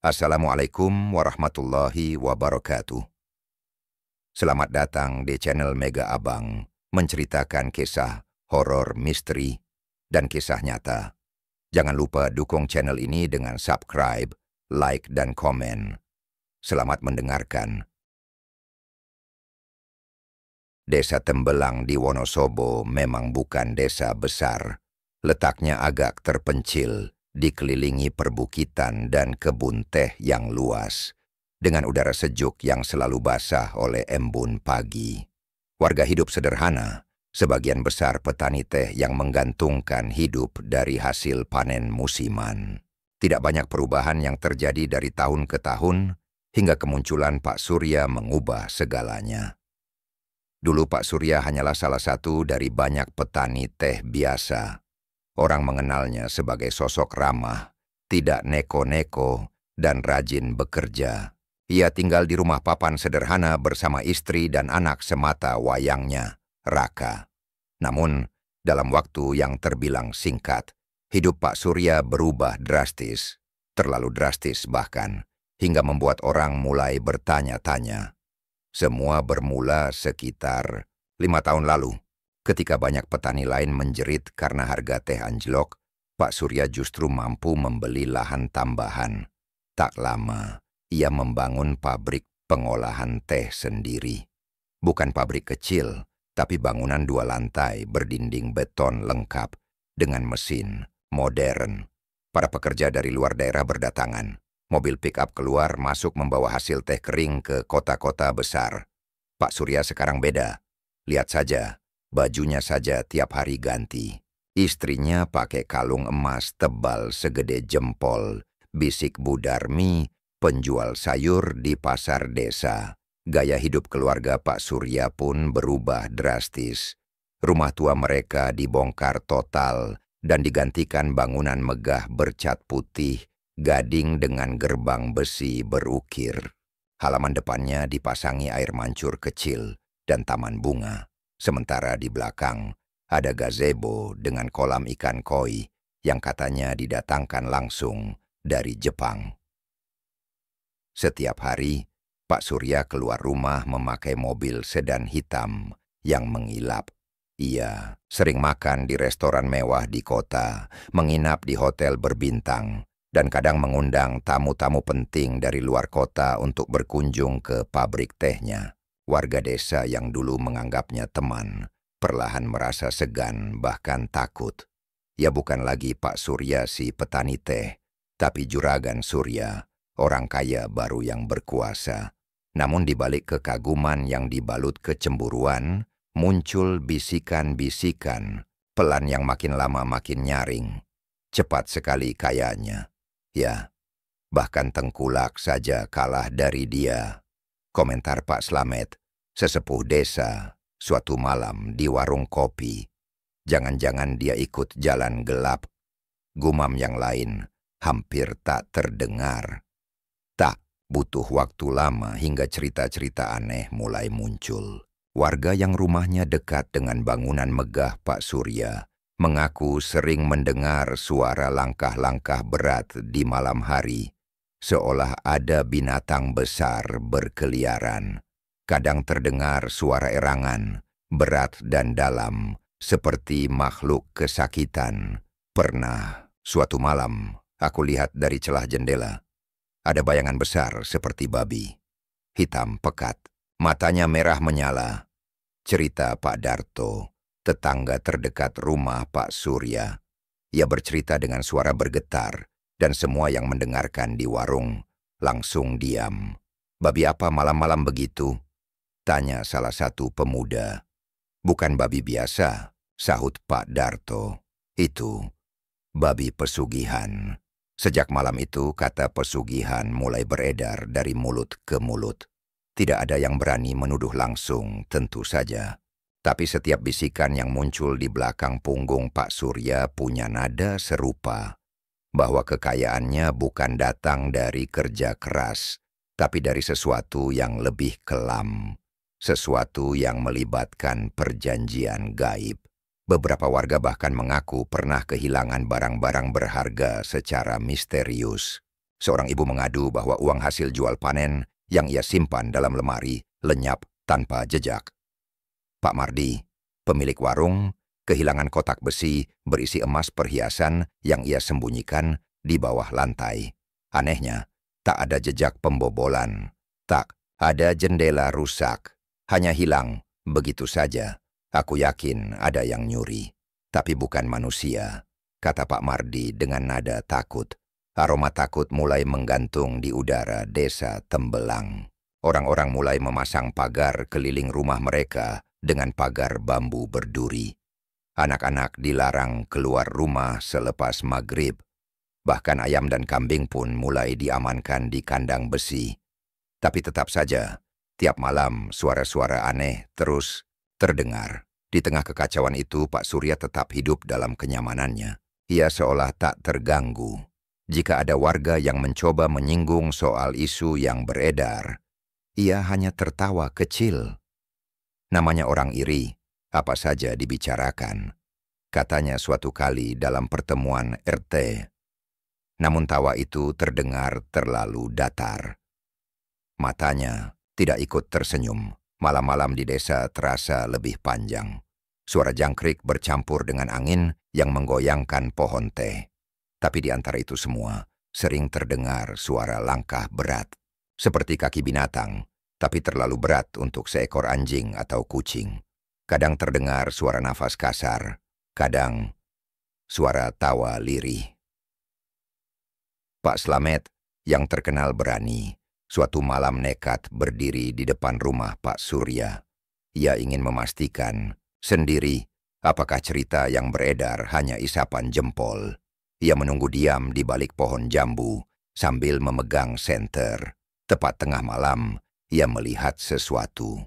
Assalamualaikum warahmatullahi wabarakatuh. Selamat datang di channel Mega Abang, menceritakan kisah horor, misteri, dan kisah nyata. Jangan lupa dukung channel ini dengan subscribe, like, dan komen. Selamat mendengarkan. Desa Tembelang di Wonosobo memang bukan desa besar. Letaknya agak terpencil, dikelilingi perbukitan dan kebun teh yang luas, dengan udara sejuk yang selalu basah oleh embun pagi. Warga hidup sederhana, sebagian besar petani teh yang menggantungkan hidup dari hasil panen musiman. Tidak banyak perubahan yang terjadi dari tahun ke tahun, hingga kemunculan Pak Surya mengubah segalanya. Dulu Pak Surya hanyalah salah satu dari banyak petani teh biasa. Orang mengenalnya sebagai sosok ramah, tidak neko-neko, dan rajin bekerja. Ia tinggal di rumah papan sederhana bersama istri dan anak semata wayangnya, Raka. Namun, dalam waktu yang terbilang singkat, hidup Pak Surya berubah drastis, terlalu drastis bahkan, hingga membuat orang mulai bertanya-tanya. Semua bermula sekitar 5 tahun lalu. Ketika banyak petani lain menjerit karena harga teh anjlok, Pak Surya justru mampu membeli lahan tambahan. Tak lama, ia membangun pabrik pengolahan teh sendiri. Bukan pabrik kecil, tapi bangunan 2 lantai berdinding beton lengkap dengan mesin modern. Para pekerja dari luar daerah berdatangan. Mobil pick-up keluar masuk membawa hasil teh kering ke kota-kota besar. Pak Surya sekarang beda. Lihat saja. Bajunya saja tiap hari ganti. Istrinya pakai kalung emas tebal segede jempol, bisik Bu Darmi, penjual sayur di pasar desa. Gaya hidup keluarga Pak Surya pun berubah drastis. Rumah tua mereka dibongkar total dan digantikan bangunan megah bercat putih, gading dengan gerbang besi berukir. Halaman depannya dipasangi air mancur kecil dan taman bunga. Sementara di belakang ada gazebo dengan kolam ikan koi yang katanya didatangkan langsung dari Jepang. Setiap hari, Pak Surya keluar rumah memakai mobil sedan hitam yang mengilap. Ia sering makan di restoran mewah di kota, menginap di hotel berbintang, dan kadang mengundang tamu-tamu penting dari luar kota untuk berkunjung ke pabrik tehnya. Warga desa yang dulu menganggapnya teman, perlahan merasa segan bahkan takut. Ia bukan lagi Pak Surya si petani teh, tapi Juragan Surya, orang kaya baru yang berkuasa. Namun di balik kekaguman yang dibalut kecemburuan, muncul bisikan-bisikan, pelan yang makin lama makin nyaring. Cepat sekali kayanya. Ya, bahkan tengkulak saja kalah dari dia. Komentar Pak Slamet, sesepuh desa, suatu malam di warung kopi. Jangan-jangan dia ikut jalan gelap. Gumam yang lain hampir tak terdengar. Tak butuh waktu lama hingga cerita-cerita aneh mulai muncul. Warga yang rumahnya dekat dengan bangunan megah Pak Surya mengaku sering mendengar suara langkah-langkah berat di malam hari, seolah ada binatang besar berkeliaran. Kadang terdengar suara erangan, berat dan dalam, seperti makhluk kesakitan. Pernah, suatu malam, aku lihat dari celah jendela. Ada bayangan besar seperti babi. Hitam pekat, matanya merah menyala. Cerita Pak Darto, tetangga terdekat rumah Pak Surya. Ia bercerita dengan suara bergetar, dan semua yang mendengarkan di warung langsung diam. Babi apa malam-malam begitu? Tanya salah satu pemuda. Bukan babi biasa, sahut Pak Darto. Itu babi pesugihan. Sejak malam itu, kata pesugihan mulai beredar dari mulut ke mulut. Tidak ada yang berani menuduh langsung, tentu saja. Tapi setiap bisikan yang muncul di belakang punggung Pak Surya punya nada serupa. Bahwa kekayaannya bukan datang dari kerja keras, tapi dari sesuatu yang lebih kelam. Sesuatu yang melibatkan perjanjian gaib. Beberapa warga bahkan mengaku pernah kehilangan barang-barang berharga secara misterius. Seorang ibu mengadu bahwa uang hasil jual panen yang ia simpan dalam lemari lenyap tanpa jejak. Pak Mardi, pemilik warung, kehilangan kotak besi berisi emas perhiasan yang ia sembunyikan di bawah lantai. Anehnya, tak ada jejak pembobolan, tak ada jendela rusak, hanya hilang begitu saja. Aku yakin ada yang nyuri, tapi bukan manusia, kata Pak Mardi dengan nada takut. Aroma takut mulai menggantung di udara desa Tembelang. Orang-orang mulai memasang pagar keliling rumah mereka dengan pagar bambu berduri. Anak-anak dilarang keluar rumah selepas maghrib. Bahkan ayam dan kambing pun mulai diamankan di kandang besi. Tapi tetap saja, tiap malam suara-suara aneh terus terdengar. Di tengah kekacauan itu, Pak Surya tetap hidup dalam kenyamanannya. Ia seolah tak terganggu. Jika ada warga yang mencoba menyinggung soal isu yang beredar, ia hanya tertawa kecil. Namanya orang iri, apa saja dibicarakan, katanya suatu kali dalam pertemuan RT. Namun tawa itu terdengar terlalu datar. Matanya tidak ikut tersenyum. Malam-malam di desa terasa lebih panjang. Suara jangkrik bercampur dengan angin yang menggoyangkan pohon teh. Tapi di antara itu semua, sering terdengar suara langkah berat. Seperti kaki binatang, tapi terlalu berat untuk seekor anjing atau kucing. Kadang terdengar suara nafas kasar, kadang suara tawa lirih. Pak Slamet, yang terkenal berani, suatu malam nekat berdiri di depan rumah Pak Surya. Ia ingin memastikan sendiri apakah cerita yang beredar hanya isapan jempol. Ia menunggu diam di balik pohon jambu sambil memegang senter. Tepat tengah malam, ia melihat sesuatu.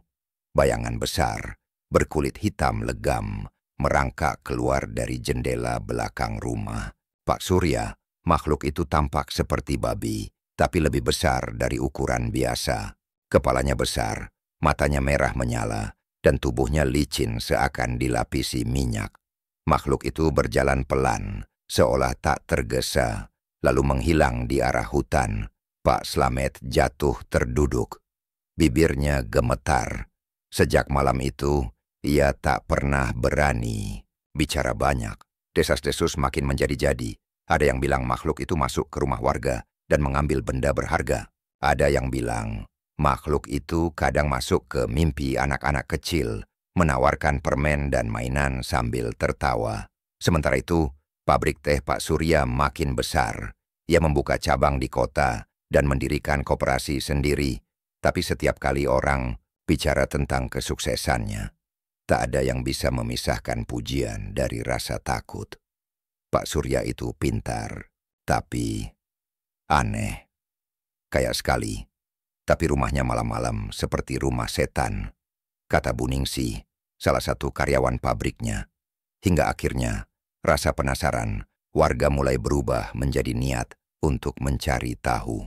Bayangan besar, berkulit hitam legam, merangkak keluar dari jendela belakang rumah. Pak Surya, makhluk itu tampak seperti babi, tapi lebih besar dari ukuran biasa. Kepalanya besar, matanya merah menyala, dan tubuhnya licin seakan dilapisi minyak. Makhluk itu berjalan pelan, seolah tak tergesa, lalu menghilang di arah hutan. Pak Slamet jatuh terduduk. Bibirnya gemetar. Sejak malam itu, ia tak pernah berani bicara banyak. Desas-desus makin menjadi-jadi. Ada yang bilang makhluk itu masuk ke rumah warga dan mengambil benda berharga. Ada yang bilang makhluk itu kadang masuk ke mimpi anak-anak kecil, menawarkan permen dan mainan sambil tertawa. Sementara itu, pabrik teh Pak Surya makin besar. Ia membuka cabang di kota dan mendirikan koperasi sendiri. Tapi setiap kali orang bicara tentang kesuksesannya, tak ada yang bisa memisahkan pujian dari rasa takut. Pak Surya itu pintar, tapi aneh. Kaya sekali, tapi rumahnya malam-malam seperti rumah setan, kata Bu Ningsih, salah satu karyawan pabriknya. Hingga akhirnya, rasa penasaran warga mulai berubah menjadi niat untuk mencari tahu.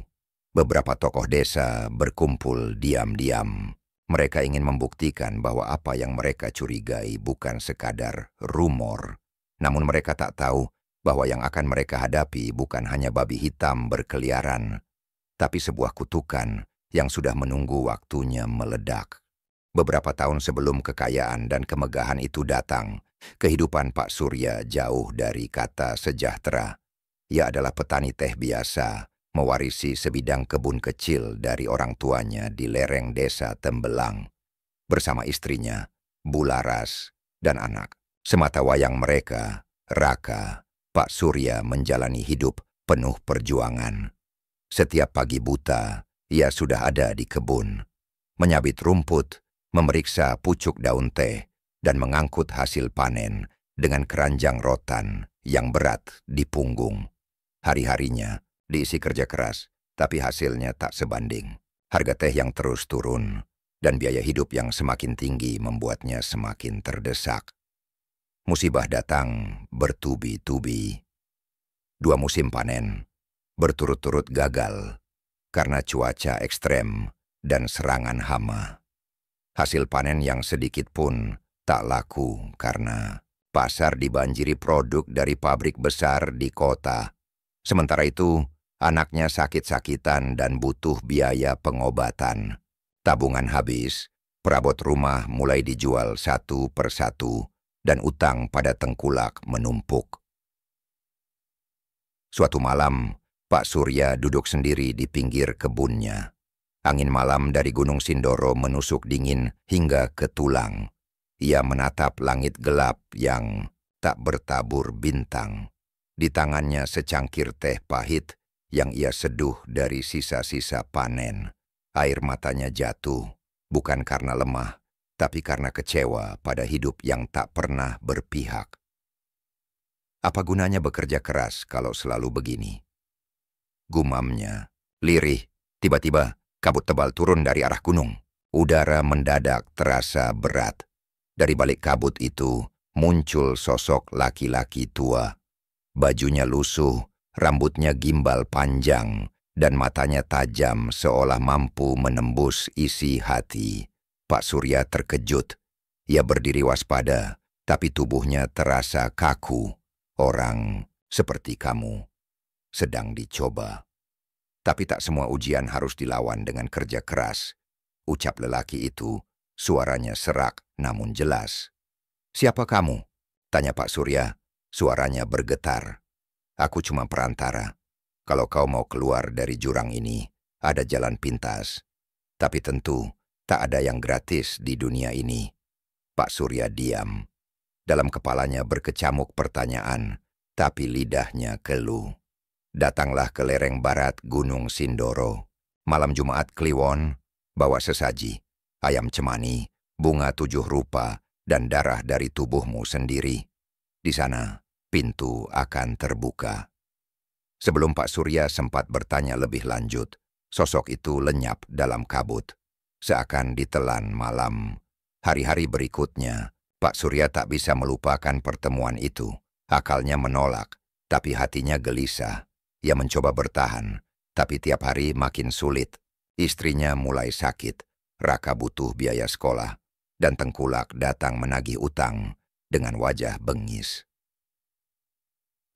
Beberapa tokoh desa berkumpul diam-diam. Mereka ingin membuktikan bahwa apa yang mereka curigai bukan sekadar rumor. Namun mereka tak tahu bahwa yang akan mereka hadapi bukan hanya babi hitam berkeliaran, tapi sebuah kutukan yang sudah menunggu waktunya meledak. Beberapa tahun sebelum kekayaan dan kemegahan itu datang, kehidupan Pak Surya jauh dari kata sejahtera. Ia adalah petani teh biasa, mewarisi sebidang kebun kecil dari orang tuanya di lereng desa Tembelang. Bersama istrinya, Bu Laras, dan anak. Semata wayang mereka, Raka, Pak Surya menjalani hidup penuh perjuangan. Setiap pagi buta, ia sudah ada di kebun. Menyabit rumput, memeriksa pucuk daun teh, dan mengangkut hasil panen dengan keranjang rotan yang berat di punggung. Hari-harinya diisi kerja keras, tapi hasilnya tak sebanding. Harga teh yang terus turun, dan biaya hidup yang semakin tinggi membuatnya semakin terdesak. Musibah datang bertubi-tubi. 2 musim panen berturut-turut gagal karena cuaca ekstrem dan serangan hama. Hasil panen yang sedikit pun tak laku karena pasar dibanjiri produk dari pabrik besar di kota. Sementara itu, Anaknya sakit-sakitan dan butuh biaya pengobatan. Tabungan habis, perabot rumah mulai dijual satu persatu, dan utang pada Tengkulak menumpuk. Suatu malam, Pak Surya duduk sendiri di pinggir kebunnya. Angin malam dari Gunung Sindoro menusuk dingin hingga ke tulang. Ia menatap langit gelap yang tak bertabur bintang. Di tangannya secangkir teh pahit yang ia seduh dari sisa-sisa panen. Air matanya jatuh, bukan karena lemah, tapi karena kecewa pada hidup yang tak pernah berpihak. Apa gunanya bekerja keras kalau selalu begini? Gumamnya, lirih, tiba-tiba kabut tebal turun dari arah gunung. Udara mendadak terasa berat. Dari balik kabut itu muncul sosok laki-laki tua. Bajunya lusuh, rambutnya gimbal panjang, dan matanya tajam seolah mampu menembus isi hati. Pak Surya terkejut. Ia berdiri waspada, tapi tubuhnya terasa kaku. Orang seperti kamu sedang dicoba. Tapi tak semua ujian harus dilawan dengan kerja keras. Ucap lelaki itu, suaranya serak namun jelas. Siapa kamu? Tanya Pak Surya, suaranya bergetar. Aku cuma perantara. Kalau kau mau keluar dari jurang ini, ada jalan pintas. Tapi tentu, tak ada yang gratis di dunia ini. Pak Surya diam. Dalam kepalanya berkecamuk pertanyaan, tapi lidahnya keluh. Datanglah ke lereng barat Gunung Sindoro. Malam Jumat Kliwon, bawa sesaji, ayam cemani, bunga 7 rupa, dan darah dari tubuhmu sendiri. Di sana, pintu akan terbuka. Sebelum Pak Surya sempat bertanya lebih lanjut, sosok itu lenyap dalam kabut. Seakan ditelan malam. Hari-hari berikutnya, Pak Surya tak bisa melupakan pertemuan itu. Akalnya menolak, tapi hatinya gelisah. Ia mencoba bertahan, tapi tiap hari makin sulit. Istrinya mulai sakit, Raka butuh biaya sekolah, dan Tengkulak datang menagih utang dengan wajah bengis.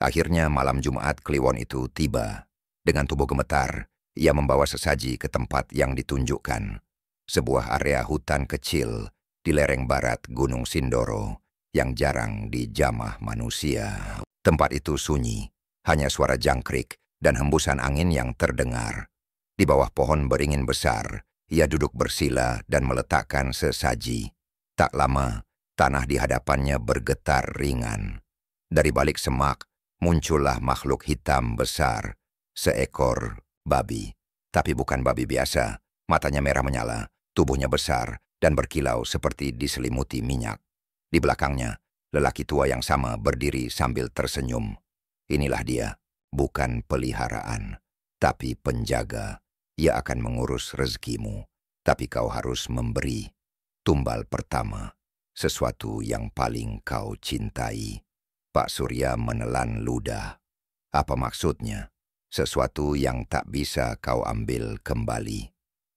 Akhirnya malam Jumat Kliwon itu tiba. Dengan tubuh gemetar, ia membawa sesaji ke tempat yang ditunjukkan. Sebuah area hutan kecil di lereng barat Gunung Sindoro yang jarang dijamah manusia. Tempat itu sunyi, hanya suara jangkrik dan hembusan angin yang terdengar. Di bawah pohon beringin besar, ia duduk bersila dan meletakkan sesaji. Tak lama, tanah di hadapannya bergetar ringan. Dari balik semak, muncullah makhluk hitam besar, seekor babi. Tapi bukan babi biasa, matanya merah menyala, tubuhnya besar, dan berkilau seperti diselimuti minyak. Di belakangnya, lelaki tua yang sama berdiri sambil tersenyum. Inilah dia, bukan peliharaan, tapi penjaga. Ia akan mengurus rezekimu, tapi kau harus memberi. Tumbal pertama, sesuatu yang paling kau cintai. Pak Surya menelan ludah. Apa maksudnya? Sesuatu yang tak bisa kau ambil kembali.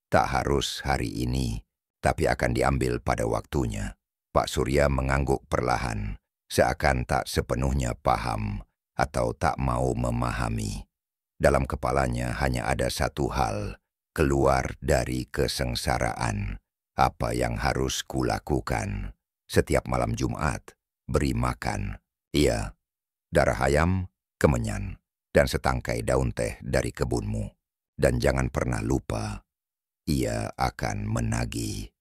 Tak harus hari ini, tapi akan diambil pada waktunya. Pak Surya mengangguk perlahan, seakan tak sepenuhnya paham atau tak mau memahami. Dalam kepalanya hanya ada satu hal, keluar dari kesengsaraan. Apa yang harus kulakukan? Setiap malam Jumat, beri makan. Iya, darah ayam, kemenyan, dan setangkai daun teh dari kebunmu. Dan jangan pernah lupa, ia akan menagih.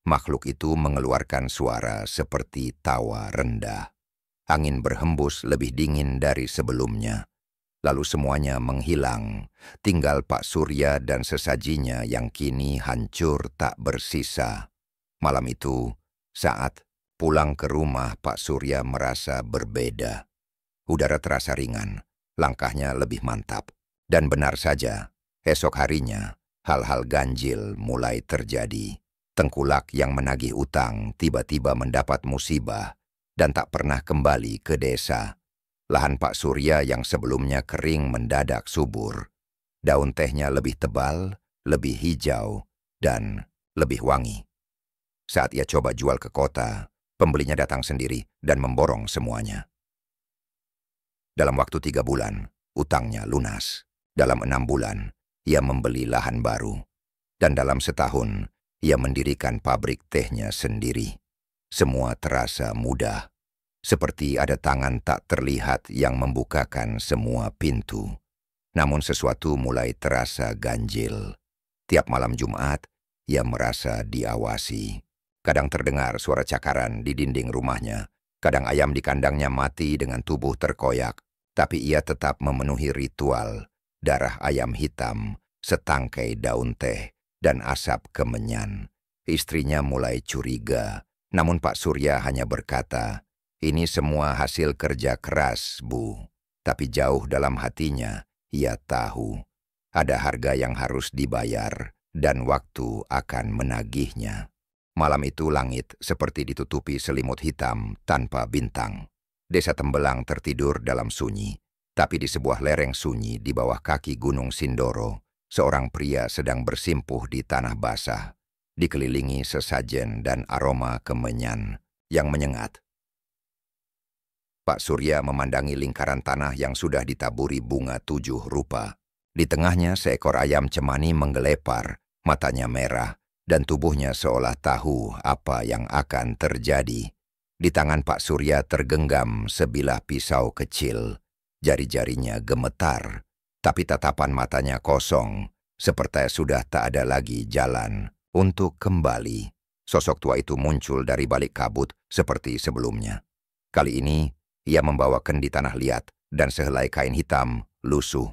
Makhluk itu mengeluarkan suara seperti tawa rendah. Angin berhembus lebih dingin dari sebelumnya. Lalu semuanya menghilang, tinggal Pak Surya dan sesajinya yang kini hancur tak bersisa. Malam itu, saat pulang ke rumah, Pak Surya merasa berbeda. Udara terasa ringan, langkahnya lebih mantap. Dan benar saja, esok harinya, hal-hal ganjil mulai terjadi. Tengkulak yang menagih utang tiba-tiba mendapat musibah dan tak pernah kembali ke desa. Lahan Pak Surya yang sebelumnya kering mendadak subur. Daun tehnya lebih tebal, lebih hijau, dan lebih wangi. Saat ia coba jual ke kota, pembelinya datang sendiri dan memborong semuanya. Dalam waktu 3 bulan, utangnya lunas. Dalam 6 bulan, ia membeli lahan baru. Dan dalam setahun, ia mendirikan pabrik tehnya sendiri. Semua terasa mudah, seperti ada tangan tak terlihat yang membukakan semua pintu. Namun sesuatu mulai terasa ganjil. Tiap malam Jumat, ia merasa diawasi. Kadang terdengar suara cakaran di dinding rumahnya. Kadang ayam di kandangnya mati dengan tubuh terkoyak. Tapi ia tetap memenuhi ritual. Darah ayam hitam, setangkai daun teh, dan asap kemenyan. Istrinya mulai curiga. Namun Pak Surya hanya berkata, "Ini semua hasil kerja keras, Bu." Tapi jauh dalam hatinya, ia tahu ada harga yang harus dibayar dan waktu akan menagihnya. Malam itu langit seperti ditutupi selimut hitam tanpa bintang. Desa Tembelang tertidur dalam sunyi, tapi di sebuah lereng sunyi di bawah kaki Gunung Sindoro, seorang pria sedang bersimpuh di tanah basah, dikelilingi sesajen dan aroma kemenyan yang menyengat. Pak Surya memandangi lingkaran tanah yang sudah ditaburi bunga 7 rupa. Di tengahnya seekor ayam cemani menggelepar, matanya merah, dan tubuhnya seolah tahu apa yang akan terjadi. Di tangan Pak Surya tergenggam sebilah pisau kecil. Jari-jarinya gemetar, tapi tatapan matanya kosong, seperti sudah tak ada lagi jalan untuk kembali. Sosok tua itu muncul dari balik kabut seperti sebelumnya. Kali ini, ia membawa kendi tanah liat dan sehelai kain hitam lusuh.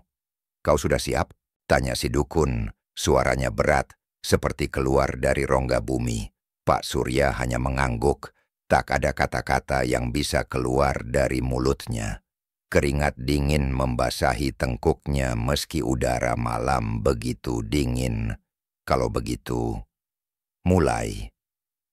"Kau sudah siap?" tanya si dukun. Suaranya berat, seperti keluar dari rongga bumi. Pak Surya hanya mengangguk, tak ada kata-kata yang bisa keluar dari mulutnya. Keringat dingin membasahi tengkuknya meski udara malam begitu dingin. Kalau begitu, mulai.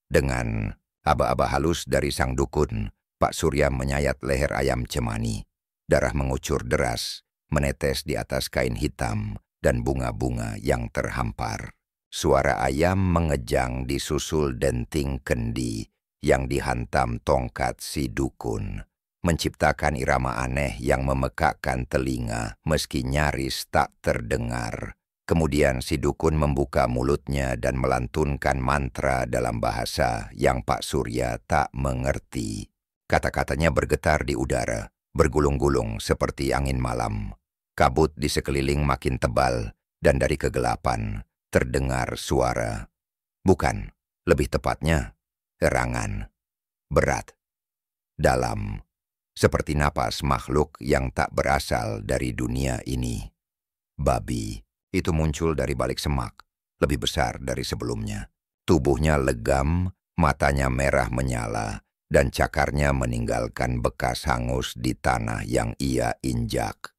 Dengan aba-aba halus dari sang dukun, Pak Surya menyayat leher ayam cemani. Darah mengucur deras, menetes di atas kain hitam dan bunga-bunga yang terhampar. Suara ayam mengejang disusul denting kendi yang dihantam tongkat si dukun, menciptakan irama aneh yang memekakkan telinga meski nyaris tak terdengar. Kemudian si dukun membuka mulutnya dan melantunkan mantra dalam bahasa yang Pak Surya tak mengerti. Kata-katanya bergetar di udara, bergulung-gulung seperti angin malam. Kabut di sekeliling makin tebal, dan dari kegelapan terdengar suara. Bukan, lebih tepatnya, erangan. Berat, dalam, seperti napas makhluk yang tak berasal dari dunia ini. Babi itu muncul dari balik semak, lebih besar dari sebelumnya. Tubuhnya legam, matanya merah menyala, dan cakarnya meninggalkan bekas hangus di tanah yang ia injak.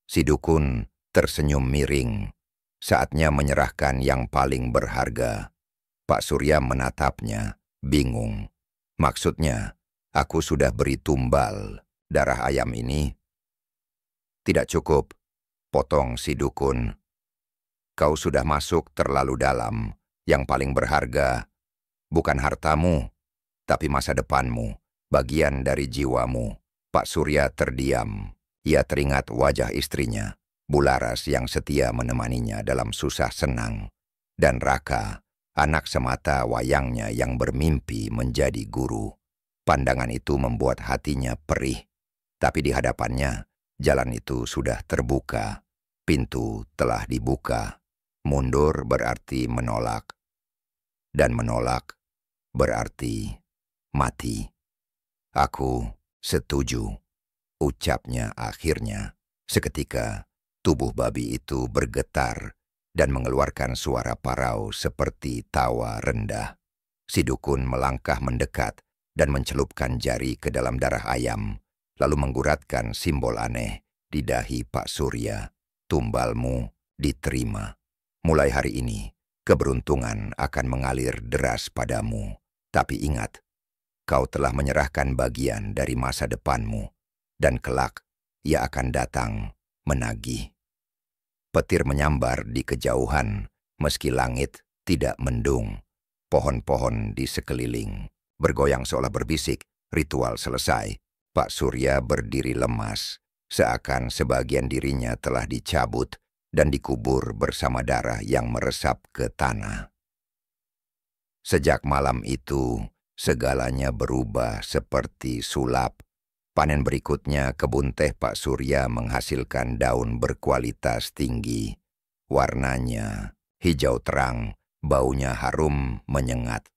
Si dukun tersenyum miring, saatnya menyerahkan yang paling berharga. Pak Surya menatapnya, bingung. Maksudnya, aku sudah beri tumbal darah ayam ini. Tidak cukup, potong si dukun. Kau sudah masuk terlalu dalam. Yang paling berharga bukan hartamu, tapi masa depanmu, bagian dari jiwamu. Pak Surya terdiam. Ia teringat wajah istrinya, Bularas yang setia menemaninya dalam susah senang, dan Raka, anak semata wayangnya yang bermimpi menjadi guru. Pandangan itu membuat hatinya perih, tapi di hadapannya, jalan itu sudah terbuka. Pintu telah dibuka. Mundur berarti menolak, dan menolak berarti mati. Aku setuju, ucapnya akhirnya. Seketika, tubuh babi itu bergetar dan mengeluarkan suara parau seperti tawa rendah. Si dukun melangkah mendekat dan mencelupkan jari ke dalam darah ayam, lalu mengguratkan simbol aneh di dahi Pak Surya. Tumbalmu diterima. Mulai hari ini, keberuntungan akan mengalir deras padamu. Tapi ingat, kau telah menyerahkan bagian dari masa depanmu, dan kelak ia akan datang menagih. Petir menyambar di kejauhan, meski langit tidak mendung. Pohon-pohon di sekeliling bergoyang seolah berbisik, ritual selesai. Pak Surya berdiri lemas, seakan sebagian dirinya telah dicabut dan dikubur bersama darah yang meresap ke tanah. Sejak malam itu, segalanya berubah seperti sulap. Panen berikutnya, kebun teh Pak Surya menghasilkan daun berkualitas tinggi. Warnanya hijau terang, baunya harum menyengat.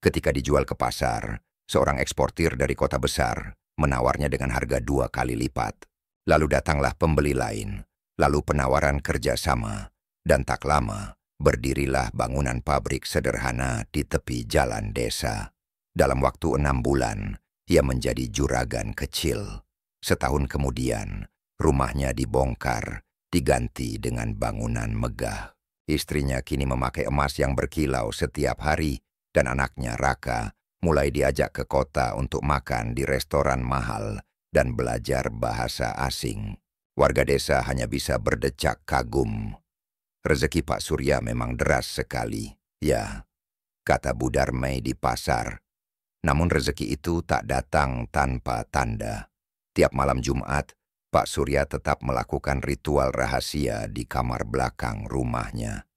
Ketika dijual ke pasar, seorang eksportir dari kota besar menawarnya dengan harga 2 kali lipat. Lalu datanglah pembeli lain, lalu penawaran kerjasama, dan tak lama berdirilah bangunan pabrik sederhana di tepi jalan desa. Dalam waktu 6 bulan, ia menjadi juragan kecil. Setahun kemudian, rumahnya dibongkar, diganti dengan bangunan megah. Istrinya kini memakai emas yang berkilau setiap hari, dan anaknya Raka mulai diajak ke kota untuk makan di restoran mahal dan belajar bahasa asing. Warga desa hanya bisa berdecak kagum. Rezeki Pak Surya memang deras sekali, ya, kata Bu Darmai di pasar. Namun rezeki itu tak datang tanpa tanda. Tiap malam Jumat, Pak Surya tetap melakukan ritual rahasia di kamar belakang rumahnya.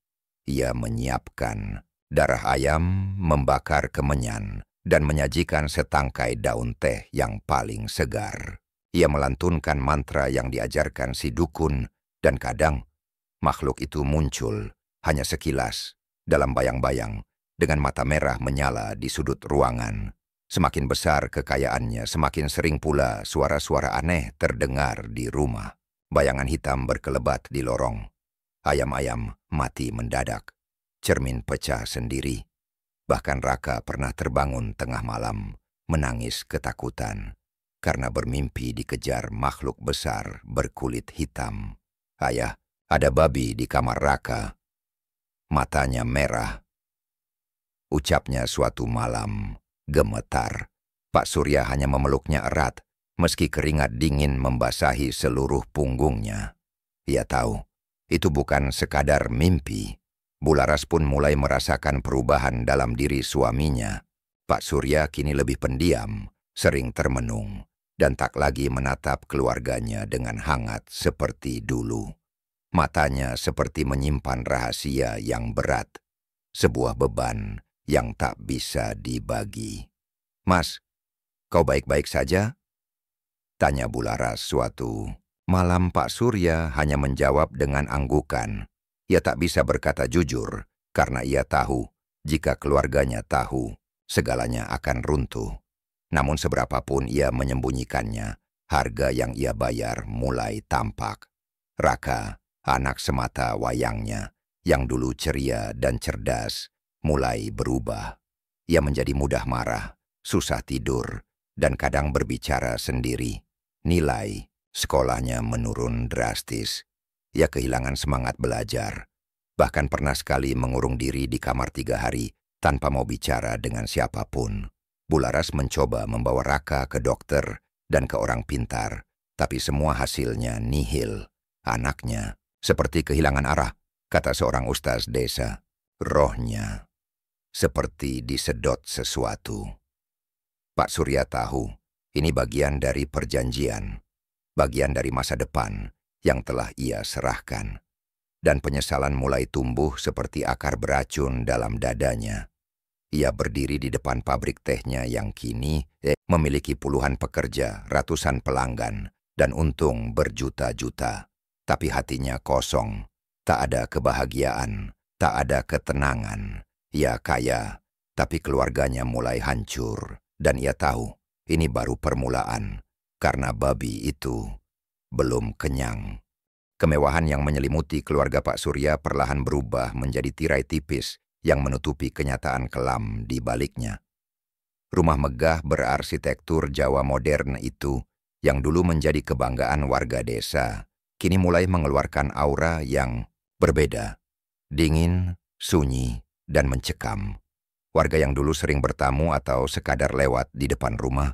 Ia menyiapkan darah ayam, membakar kemenyan, dan menyajikan setangkai daun teh yang paling segar. Ia melantunkan mantra yang diajarkan si dukun, dan kadang makhluk itu muncul hanya sekilas dalam bayang-bayang dengan mata merah menyala di sudut ruangan. Semakin besar kekayaannya, semakin sering pula suara-suara aneh terdengar di rumah. Bayangan hitam berkelebat di lorong. Ayam-ayam mati mendadak. Cermin pecah sendiri. Bahkan Raka pernah terbangun tengah malam, menangis ketakutan, karena bermimpi dikejar makhluk besar berkulit hitam. Ayah, ada babi di kamar Raka. Matanya merah. Ucapnya suatu malam, gemetar. Pak Surya hanya memeluknya erat, meski keringat dingin membasahi seluruh punggungnya. Ia tahu, itu bukan sekadar mimpi. Bularas pun mulai merasakan perubahan dalam diri suaminya. Pak Surya kini lebih pendiam, sering termenung, dan tak lagi menatap keluarganya dengan hangat seperti dulu. Matanya seperti menyimpan rahasia yang berat, sebuah beban yang tak bisa dibagi. "Mas, kau baik-baik saja?" tanya Bularas suatu malam. Pak Surya hanya menjawab dengan anggukan. Ia tak bisa berkata jujur, karena ia tahu, jika keluarganya tahu, segalanya akan runtuh. Namun seberapapun ia menyembunyikannya, harga yang ia bayar mulai tampak. Raka, anak semata wayangnya, yang dulu ceria dan cerdas, mulai berubah. Ia menjadi mudah marah, susah tidur, dan kadang berbicara sendiri. Nilai sekolahnya menurun drastis. Ia kehilangan semangat belajar. Bahkan pernah sekali mengurung diri di kamar 3 hari tanpa mau bicara dengan siapapun. Bularas mencoba membawa Raka ke dokter dan ke orang pintar, tapi semua hasilnya nihil. Anaknya seperti kehilangan arah, kata seorang ustaz desa. Rohnya seperti disedot sesuatu. Pak Surya tahu, ini bagian dari perjanjian, bagian dari masa depan yang telah ia serahkan, dan penyesalan mulai tumbuh seperti akar beracun dalam dadanya. Ia berdiri di depan pabrik tehnya yang kini memiliki puluhan pekerja, ratusan pelanggan, dan untung berjuta-juta. Tapi hatinya kosong, tak ada kebahagiaan, tak ada ketenangan. Ia kaya, tapi keluarganya mulai hancur, dan ia tahu ini baru permulaan, karena babi itu belum kenyang. Kemewahan yang menyelimuti keluarga Pak Surya perlahan berubah menjadi tirai tipis yang menutupi kenyataan kelam di baliknya. Rumah megah berarsitektur Jawa modern itu, yang dulu menjadi kebanggaan warga desa, kini mulai mengeluarkan aura yang berbeda. Dingin, sunyi, dan mencekam. Warga yang dulu sering bertamu atau sekadar lewat di depan rumah,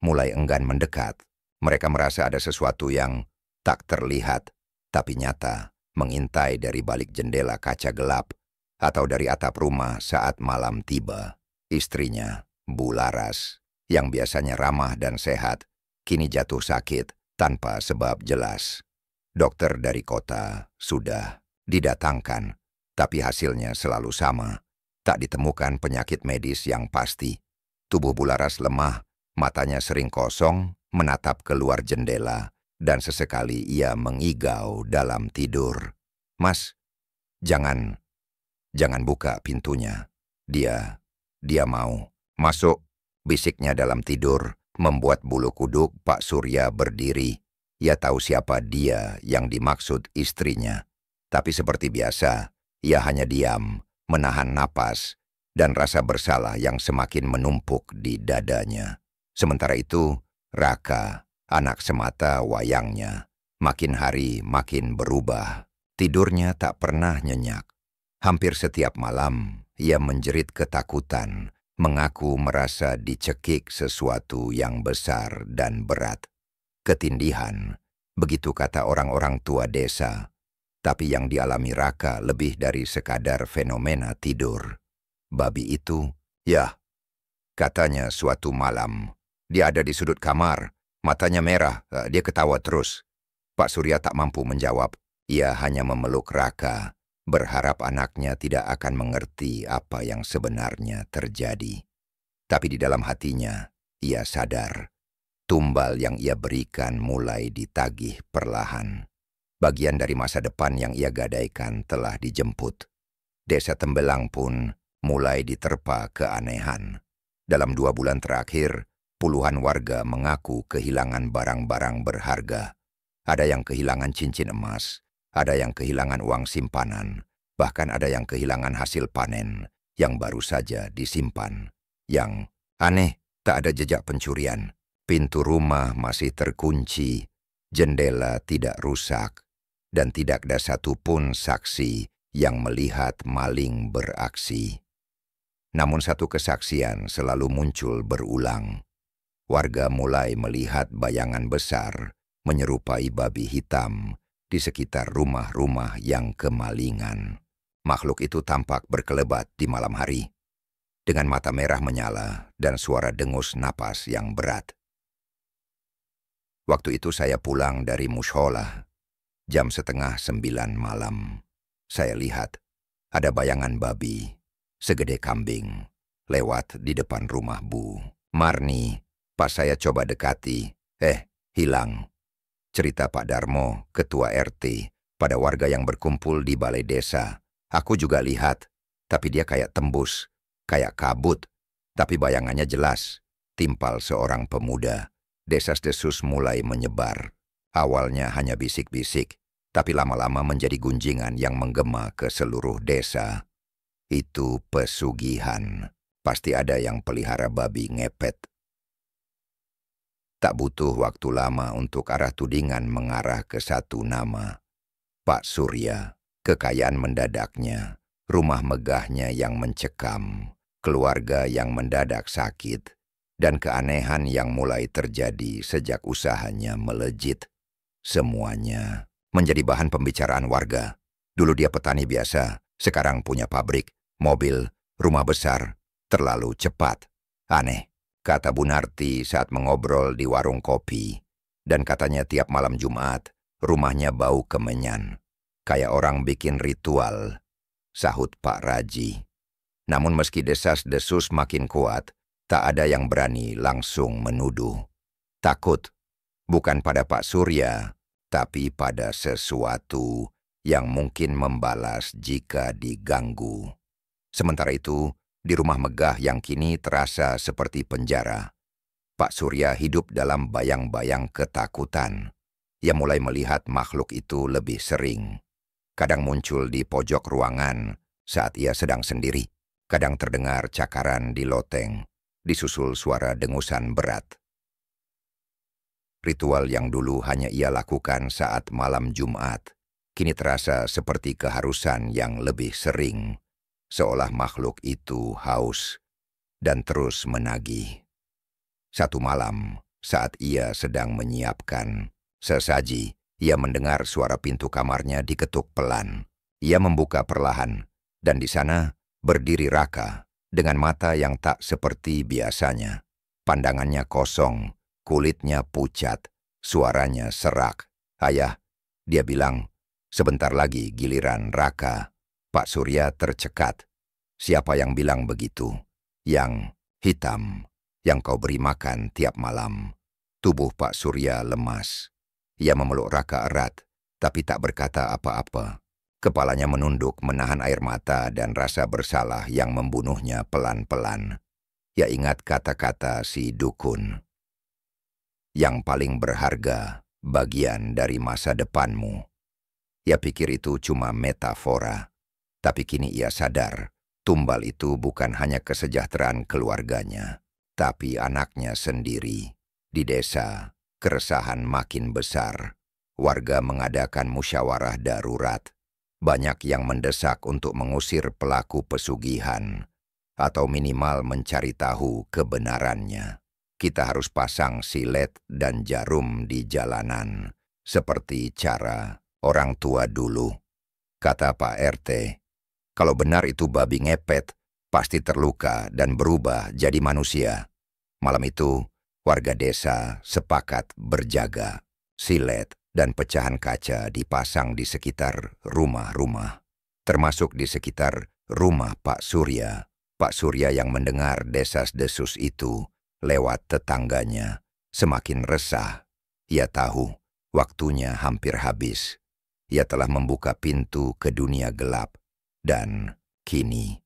mulai enggan mendekat. Mereka merasa ada sesuatu yang tak terlihat, tapi nyata, mengintai dari balik jendela kaca gelap atau dari atap rumah saat malam tiba. Istrinya, Bularas, yang biasanya ramah dan sehat, kini jatuh sakit tanpa sebab jelas. Dokter dari kota sudah didatangkan, tapi hasilnya selalu sama. Tak ditemukan penyakit medis yang pasti. Tubuh Bularas lemah, matanya sering kosong, menatap keluar jendela, dan sesekali ia mengigau dalam tidur. "Mas, jangan buka pintunya. Dia mau masuk," bisiknya dalam tidur, membuat bulu kuduk Pak Surya berdiri. Ia tahu siapa dia yang dimaksud istrinya. Tapi seperti biasa, ia hanya diam, menahan napas, dan rasa bersalah yang semakin menumpuk di dadanya. Sementara itu, Raka, anak semata wayangnya, makin hari makin berubah. Tidurnya tak pernah nyenyak. Hampir setiap malam, ia menjerit ketakutan, mengaku merasa dicekik sesuatu yang besar dan berat. Ketindihan, begitu kata orang-orang tua desa. Tapi yang dialami Raka lebih dari sekadar fenomena tidur. Babi itu, ya, katanya suatu malam. Dia ada di sudut kamar, matanya merah, dia ketawa terus. Pak Surya tak mampu menjawab. Ia hanya memeluk Raka, berharap anaknya tidak akan mengerti apa yang sebenarnya terjadi. Tapi di dalam hatinya, ia sadar. Tumbal yang ia berikan mulai ditagih perlahan. Bagian dari masa depan yang ia gadaikan telah dijemput. Desa Tembelang pun mulai diterpa keanehan. Dalam 2 bulan terakhir, puluhan warga mengaku kehilangan barang-barang berharga. Ada yang kehilangan cincin emas, ada yang kehilangan uang simpanan, bahkan ada yang kehilangan hasil panen yang baru saja disimpan. Yang aneh, tak ada jejak pencurian. Pintu rumah masih terkunci, jendela tidak rusak, dan tidak ada satupun saksi yang melihat maling beraksi. Namun satu kesaksian selalu muncul berulang. Warga mulai melihat bayangan besar menyerupai babi hitam di sekitar rumah-rumah yang kemalingan. Makhluk itu tampak berkelebat di malam hari, dengan mata merah menyala dan suara dengus napas yang berat. Waktu itu saya pulang dari mushola. Jam 8:30 malam, saya lihat ada bayangan babi, segede kambing, lewat di depan rumah Bu Marni. Pas saya coba dekati, hilang. Cerita Pak Darmo, ketua RT, pada warga yang berkumpul di balai desa. Aku juga lihat, tapi dia kayak tembus, kayak kabut, tapi bayangannya jelas, timpal seorang pemuda. Desas-desus mulai menyebar. Awalnya hanya bisik-bisik, tapi lama-lama menjadi gunjingan yang menggema ke seluruh desa. Itu pesugihan. Pasti ada yang pelihara babi ngepet. Tak butuh waktu lama untuk arah tudingan mengarah ke satu nama. Pak Surya. Kekayaan mendadaknya, rumah megahnya yang mencekam, keluarga yang mendadak sakit, dan keanehan yang mulai terjadi sejak usahanya melejit. Semuanya menjadi bahan pembicaraan warga. Dulu dia petani biasa, sekarang punya pabrik, mobil, rumah besar, terlalu cepat. Aneh, kata Bu Narti saat mengobrol di warung kopi. Dan katanya tiap malam Jumat, rumahnya bau kemenyan. Kayak orang bikin ritual, sahut Pak Raji. Namun meski desas-desus makin kuat, tak ada yang berani langsung menuduh. Takut, bukan pada Pak Surya, tapi pada sesuatu yang mungkin membalas jika diganggu. Sementara itu, di rumah megah yang kini terasa seperti penjara, Pak Surya hidup dalam bayang-bayang ketakutan. Ia mulai melihat makhluk itu lebih sering. Kadang muncul di pojok ruangan saat ia sedang sendiri. Kadang terdengar cakaran di loteng, disusul suara dengusan berat. Ritual yang dulu hanya ia lakukan saat malam Jumat, kini terasa seperti keharusan yang lebih sering, seolah makhluk itu haus dan terus menagih. Satu malam, saat ia sedang menyiapkan sesaji, ia mendengar suara pintu kamarnya diketuk pelan. Ia membuka perlahan, dan di sana berdiri Raka dengan mata yang tak seperti biasanya. Pandangannya kosong, kulitnya pucat, Suaranya serak. "Ayah," dia bilang, "sebentar lagi giliran Raka." Pak Surya tercekat. "Siapa yang bilang begitu?" "Yang hitam, yang kau beri makan tiap malam." Tubuh Pak Surya lemas. Ia memeluk Raka erat, tapi tak berkata apa-apa. Kepalanya menunduk menahan air mata dan rasa bersalah yang membunuhnya pelan-pelan. Ia ingat kata-kata si dukun. "Yang paling berharga, bagian dari masa depanmu." Ia pikir itu cuma metafora. Tapi kini ia sadar, tumbal itu bukan hanya kesejahteraan keluarganya, tapi anaknya sendiri. Di desa, keresahan makin besar. Warga mengadakan musyawarah darurat. Banyak yang mendesak untuk mengusir pelaku pesugihan, atau minimal mencari tahu kebenarannya. Kita harus pasang silet dan jarum di jalanan, seperti cara orang tua dulu. Kata Pak RT, kalau benar itu babi ngepet, pasti terluka dan berubah jadi manusia. Malam itu, warga desa sepakat berjaga. Silet dan pecahan kaca dipasang di sekitar rumah-rumah, termasuk di sekitar rumah Pak Surya. Pak Surya yang mendengar desas-desus itu lewat tetangganya semakin resah. Ia tahu waktunya hampir habis. Ia telah membuka pintu ke dunia gelap, dan kini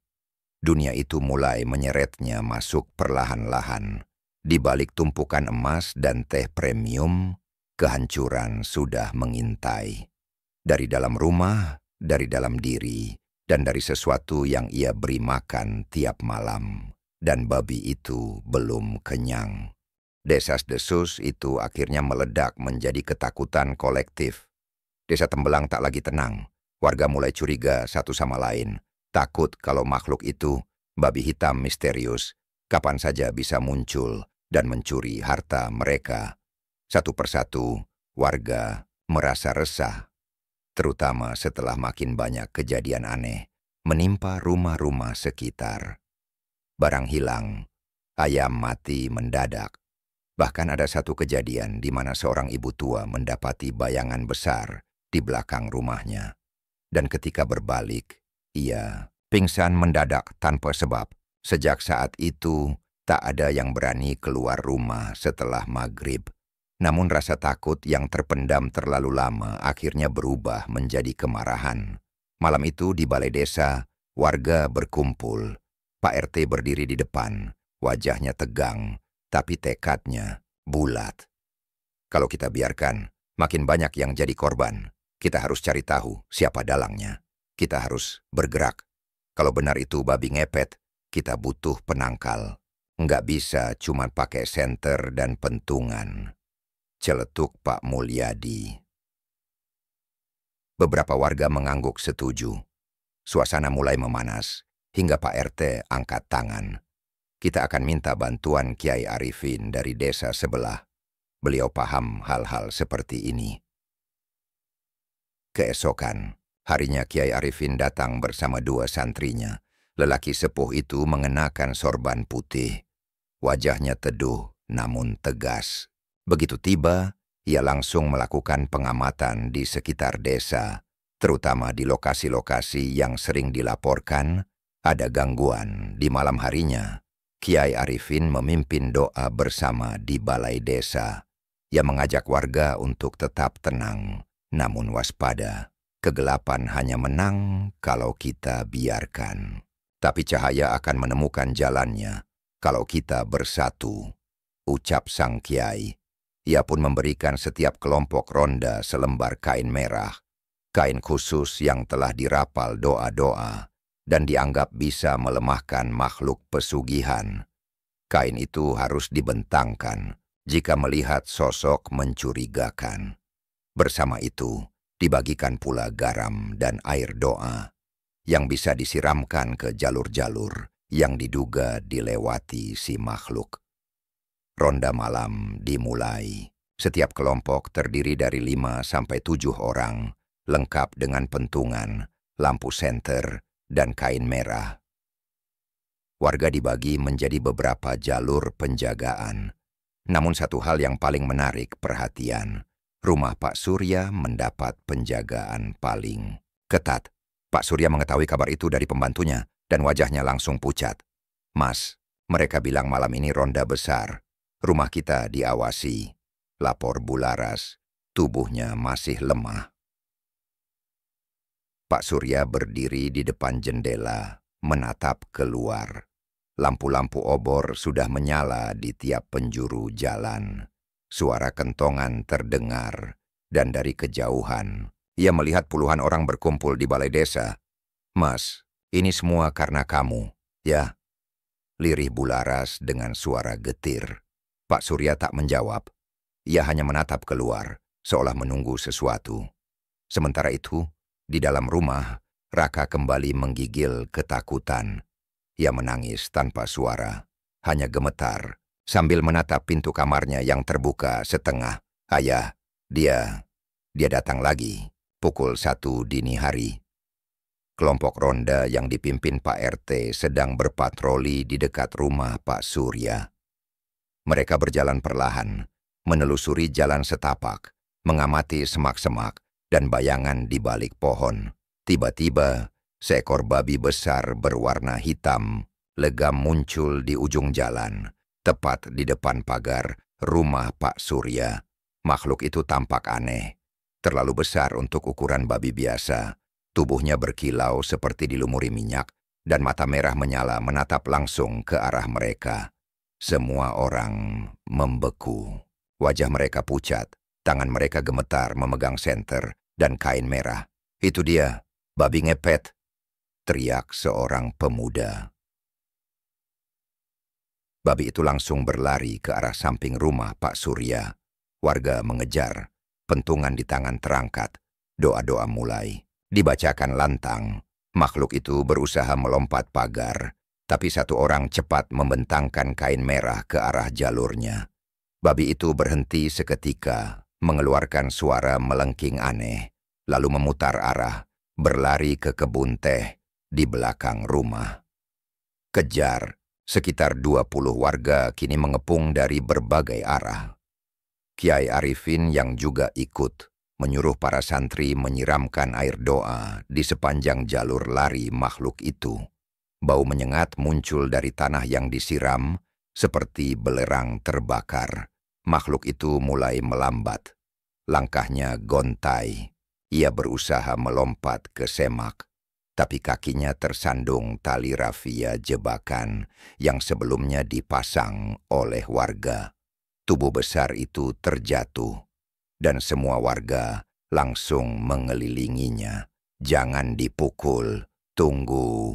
dunia itu mulai menyeretnya masuk perlahan-lahan. Di balik tumpukan emas dan teh premium, kehancuran sudah mengintai. Dari dalam rumah, dari dalam diri, dan dari sesuatu yang ia beri makan tiap malam. Dan babi itu belum kenyang. Desas-desus itu akhirnya meledak menjadi ketakutan kolektif. Desa Tembelang tak lagi tenang. Warga mulai curiga satu sama lain. Takut kalau makhluk itu, babi hitam misterius, kapan saja bisa muncul dan mencuri harta mereka. Satu persatu, warga merasa resah, terutama setelah makin banyak kejadian aneh menimpa rumah-rumah sekitar. Barang hilang, ayam mati mendadak. Bahkan ada satu kejadian di mana seorang ibu tua mendapati bayangan besar di belakang rumahnya. Dan ketika berbalik, ia pingsan mendadak tanpa sebab. Sejak saat itu, tak ada yang berani keluar rumah setelah maghrib. Namun rasa takut yang terpendam terlalu lama akhirnya berubah menjadi kemarahan. Malam itu di balai desa, warga berkumpul. Pak RT berdiri di depan, wajahnya tegang, tapi tekadnya bulat. Kalau kita biarkan, makin banyak yang jadi korban. Kita harus cari tahu siapa dalangnya. Kita harus bergerak. Kalau benar itu babi ngepet, kita butuh penangkal. Nggak bisa cuma pakai senter dan pentungan. Celetuk Pak Mulyadi. Beberapa warga mengangguk setuju. Suasana mulai memanas, hingga Pak RT angkat tangan. Kita akan minta bantuan Kiai Arifin dari desa sebelah. Beliau paham hal-hal seperti ini. Keesokan, harinya Kiai Arifin datang bersama dua santrinya. Lelaki sepuh itu mengenakan sorban putih. Wajahnya teduh namun tegas. Begitu tiba, ia langsung melakukan pengamatan di sekitar desa, terutama di lokasi-lokasi yang sering dilaporkan ada gangguan. Di malam harinya, Kiai Arifin memimpin doa bersama di balai desa. Ia mengajak warga untuk tetap tenang, namun waspada. Kegelapan hanya menang kalau kita biarkan. Tapi cahaya akan menemukan jalannya kalau kita bersatu, ucap sang kiai. Ia pun memberikan setiap kelompok ronda selembar kain merah, kain khusus yang telah dirapal doa-doa dan dianggap bisa melemahkan makhluk pesugihan. Kain itu harus dibentangkan jika melihat sosok mencurigakan. Bersama itu, dibagikan pula garam dan air doa yang bisa disiramkan ke jalur-jalur yang diduga dilewati si makhluk. Ronda malam dimulai. Setiap kelompok terdiri dari 5 sampai 7 orang, lengkap dengan pentungan, lampu senter, dan kain merah. Warga dibagi menjadi beberapa jalur penjagaan. Namun satu hal yang paling menarik perhatian, rumah Pak Surya mendapat penjagaan paling ketat. Pak Surya mengetahui kabar itu dari pembantunya dan wajahnya langsung pucat. "Mas, mereka bilang malam ini ronda besar. Rumah kita diawasi," lapor Bularas. Tubuhnya masih lemah. Pak Surya berdiri di depan jendela, menatap keluar. Lampu-lampu obor sudah menyala di tiap penjuru jalan. Suara kentongan terdengar, dan dari kejauhan, ia melihat puluhan orang berkumpul di balai desa. "Mas, ini semua karena kamu, ya?" lirih Bularas dengan suara getir. Pak Surya tak menjawab. Ia hanya menatap keluar, seolah menunggu sesuatu. Sementara itu, di dalam rumah, Raka kembali menggigil ketakutan. Ia menangis tanpa suara, hanya gemetar, sambil menatap pintu kamarnya yang terbuka setengah. "Ayah, dia datang lagi, pukul 1 dini hari." Kelompok ronda yang dipimpin Pak RT sedang berpatroli di dekat rumah Pak Surya. Mereka berjalan perlahan, menelusuri jalan setapak, mengamati semak-semak dan bayangan di balik pohon. Tiba-tiba, seekor babi besar berwarna hitam legam muncul di ujung jalan, tepat di depan pagar rumah Pak Surya. Makhluk itu tampak aneh, terlalu besar untuk ukuran babi biasa. Tubuhnya berkilau seperti dilumuri minyak, dan mata merah menyala menatap langsung ke arah mereka. Semua orang membeku. Wajah mereka pucat, tangan mereka gemetar memegang senter dan kain merah. "Itu dia, babi ngepet!" teriak seorang pemuda. Babi itu langsung berlari ke arah samping rumah Pak Surya. Warga mengejar, pentungan di tangan terangkat, doa-doa mulai dibacakan lantang. Makhluk itu berusaha melompat pagar, tapi satu orang cepat membentangkan kain merah ke arah jalurnya. Babi itu berhenti seketika, mengeluarkan suara melengking aneh, lalu memutar arah, berlari ke kebun teh di belakang rumah. Kejar, sekitar 20 warga kini mengepung dari berbagai arah. Kiai Arifin yang juga ikut, menyuruh para santri menyiramkan air doa di sepanjang jalur lari makhluk itu. Bau menyengat muncul dari tanah yang disiram, seperti belerang terbakar. Makhluk itu mulai melambat. Langkahnya gontai. Ia berusaha melompat ke semak, tapi kakinya tersandung tali rafia jebakan yang sebelumnya dipasang oleh warga. Tubuh besar itu terjatuh, dan semua warga langsung mengelilinginya. "Jangan dipukul, tunggu,"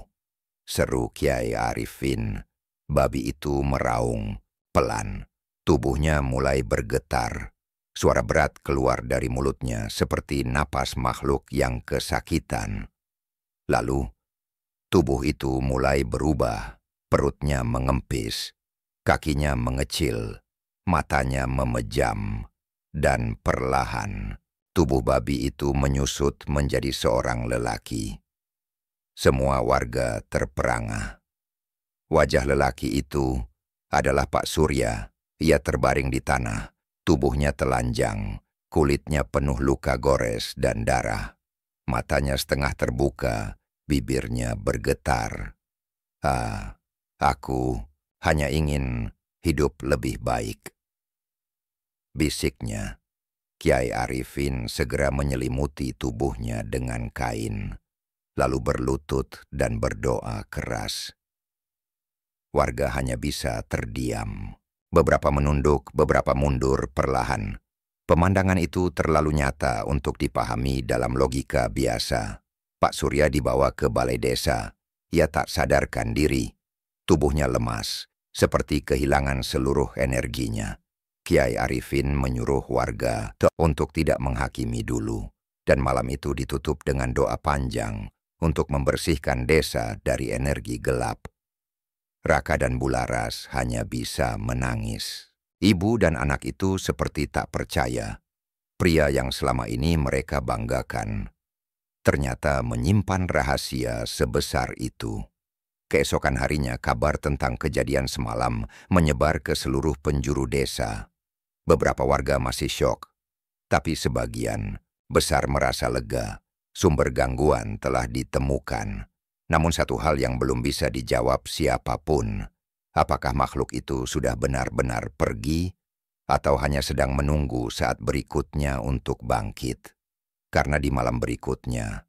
seru Kiai Arifin. Babi itu meraung, pelan. Tubuhnya mulai bergetar. Suara berat keluar dari mulutnya seperti napas makhluk yang kesakitan. Lalu, tubuh itu mulai berubah. Perutnya mengempis, kakinya mengecil, matanya memejam, dan perlahan tubuh babi itu menyusut menjadi seorang lelaki. Semua warga terperangah. Wajah lelaki itu adalah Pak Surya. Ia terbaring di tanah, tubuhnya telanjang, kulitnya penuh luka gores dan darah. Matanya setengah terbuka, bibirnya bergetar. "Ah, aku hanya ingin hidup lebih baik," bisiknya. Kiai Arifin segera menyelimuti tubuhnya dengan kain, lalu berlutut dan berdoa keras. Warga hanya bisa terdiam. Beberapa menunduk, beberapa mundur perlahan. Pemandangan itu terlalu nyata untuk dipahami dalam logika biasa. Pak Surya dibawa ke balai desa. Ia tak sadarkan diri. Tubuhnya lemas, seperti kehilangan seluruh energinya. Kiai Arifin menyuruh warga untuk tidak menghakimi dulu. Dan malam itu ditutup dengan doa panjang untuk membersihkan desa dari energi gelap. Raka dan Bularas hanya bisa menangis. Ibu dan anak itu seperti tak percaya. Pria yang selama ini mereka banggakan ternyata menyimpan rahasia sebesar itu. Keesokan harinya kabar tentang kejadian semalam menyebar ke seluruh penjuru desa. Beberapa warga masih syok, tapi sebagian besar merasa lega. Sumber gangguan telah ditemukan. Namun satu hal yang belum bisa dijawab siapapun, apakah makhluk itu sudah benar-benar pergi atau hanya sedang menunggu saat berikutnya untuk bangkit. Karena di malam berikutnya,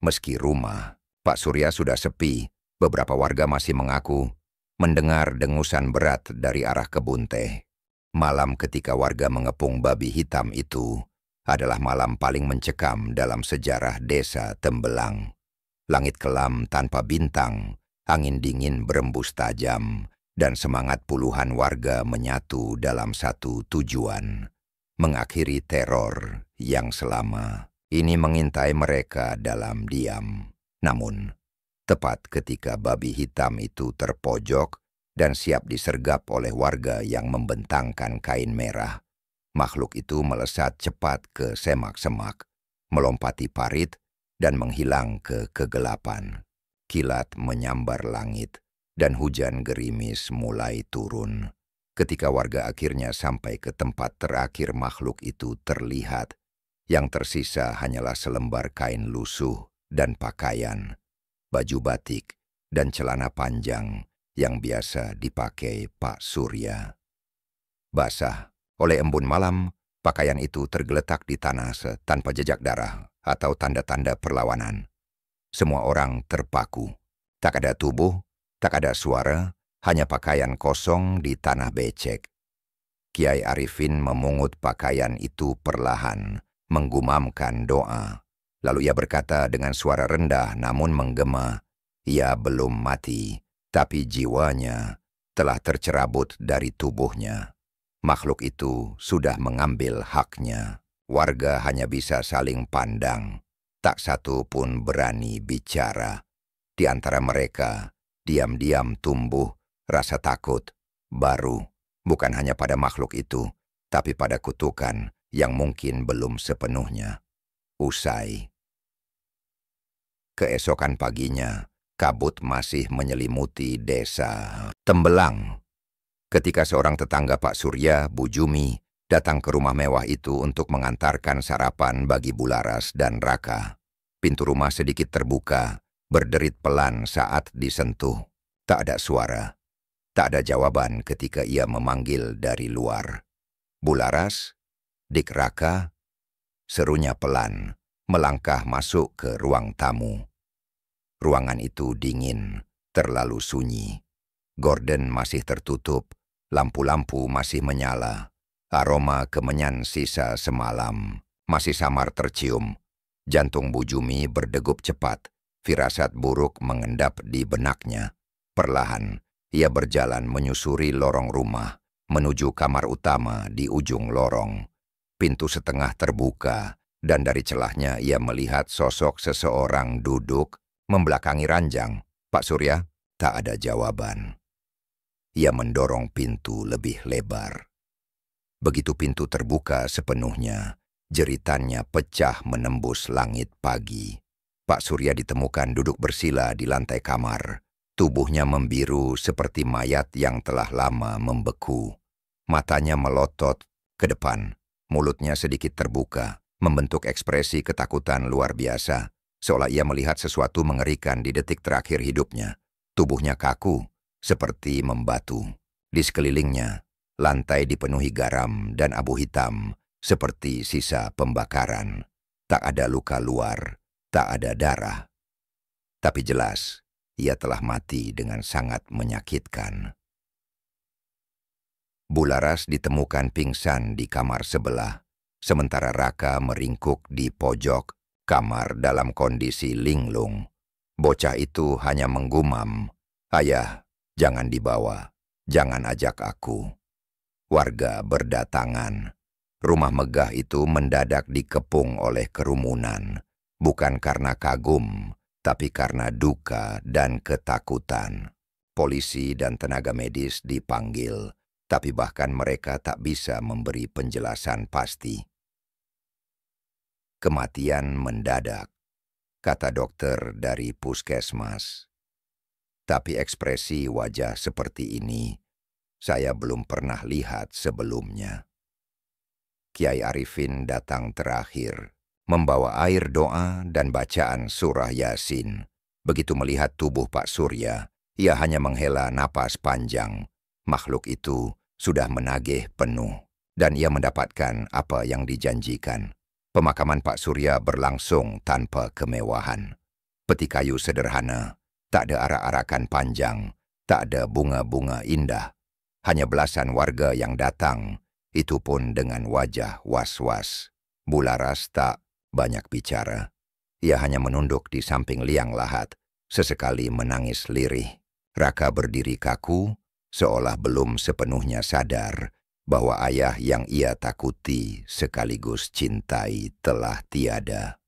meski rumah Pak Surya sudah sepi, beberapa warga masih mengaku mendengar dengusan berat dari arah kebun teh. Malam ketika warga mengepung babi hitam itu adalah malam paling mencekam dalam sejarah desa Tembelang. Langit kelam tanpa bintang, angin dingin berembus tajam, dan semangat puluhan warga menyatu dalam satu tujuan, mengakhiri teror yang selama ini mengintai mereka dalam diam. Namun, tepat ketika babi hitam itu terpojok dan siap disergap oleh warga yang membentangkan kain merah, makhluk itu melesat cepat ke semak-semak, melompati parit, dan menghilang ke kegelapan. Kilat menyambar langit, dan hujan gerimis mulai turun. Ketika warga akhirnya sampai ke tempat terakhir makhluk itu terlihat, yang tersisa hanyalah selembar kain lusuh dan pakaian, baju batik, dan celana panjang yang biasa dipakai Pak Surya. Basah oleh embun malam, pakaian itu tergeletak di tanah tanpa jejak darah atau tanda-tanda perlawanan. Semua orang terpaku. Tak ada tubuh, tak ada suara, hanya pakaian kosong di tanah becek. Kiai Arifin memungut pakaian itu perlahan, menggumamkan doa. Lalu ia berkata dengan suara rendah namun menggema, ia belum mati, tapi jiwanya telah tercerabut dari tubuhnya. Makhluk itu sudah mengambil haknya. Warga hanya bisa saling pandang. Tak satu pun berani bicara. Di antara mereka, diam-diam tumbuh rasa takut baru, bukan hanya pada makhluk itu, tapi pada kutukan yang mungkin belum sepenuhnya usai. Keesokan paginya, kabut masih menyelimuti desa Tembelang. Ketika seorang tetangga Pak Surya, Bu Jumi, datang ke rumah mewah itu untuk mengantarkan sarapan bagi Bularas dan Raka. Pintu rumah sedikit terbuka, berderit pelan saat disentuh. Tak ada suara, tak ada jawaban ketika ia memanggil dari luar. Bularas, Dik Raka, serunya pelan, melangkah masuk ke ruang tamu. Ruangan itu dingin, terlalu sunyi. Gorden masih tertutup, lampu-lampu masih menyala. Aroma kemenyan sisa semalam masih samar tercium. Jantung Bu Jumi berdegup cepat, firasat buruk mengendap di benaknya. Perlahan, ia berjalan menyusuri lorong rumah, menuju kamar utama di ujung lorong. Pintu setengah terbuka, dan dari celahnya ia melihat sosok seseorang duduk membelakangi ranjang. Pak Surya, tak ada jawaban. Ia mendorong pintu lebih lebar. Begitu pintu terbuka sepenuhnya, jeritannya pecah menembus langit pagi. Pak Surya ditemukan duduk bersila di lantai kamar. Tubuhnya membiru seperti mayat yang telah lama membeku. Matanya melotot ke depan, mulutnya sedikit terbuka, membentuk ekspresi ketakutan luar biasa, seolah ia melihat sesuatu mengerikan di detik terakhir hidupnya. Tubuhnya kaku, seperti membatu. Di sekelilingnya, lantai dipenuhi garam dan abu hitam, seperti sisa pembakaran. Tak ada luka luar, tak ada darah. Tapi jelas, ia telah mati dengan sangat menyakitkan. Bularas ditemukan pingsan di kamar sebelah, sementara Raka meringkuk di pojok kamar dalam kondisi linglung. Bocah itu hanya menggumam, "Ayah, jangan dibawa, jangan ajak aku." Warga berdatangan. Rumah megah itu mendadak dikepung oleh kerumunan, bukan karena kagum, tapi karena duka dan ketakutan. Polisi dan tenaga medis dipanggil, tapi bahkan mereka tak bisa memberi penjelasan pasti. Kematian mendadak, kata dokter dari puskesmas. Tapi ekspresi wajah seperti ini saya belum pernah lihat sebelumnya. Kiai Arifin datang terakhir, membawa air doa dan bacaan surah Yasin. Begitu melihat tubuh Pak Surya, ia hanya menghela napas panjang. Makhluk itu sudah menagih penuh, dan ia mendapatkan apa yang dijanjikan. Pemakaman Pak Surya berlangsung tanpa kemewahan. Peti kayu sederhana, tak ada arak-arakan panjang, tak ada bunga-bunga indah. Hanya belasan warga yang datang, itu pun dengan wajah was-was. Bularas tak banyak bicara. Ia hanya menunduk di samping liang lahat, sesekali menangis lirih. Raka berdiri kaku, seolah belum sepenuhnya sadar bahwa ayah yang ia takuti sekaligus cintai telah tiada.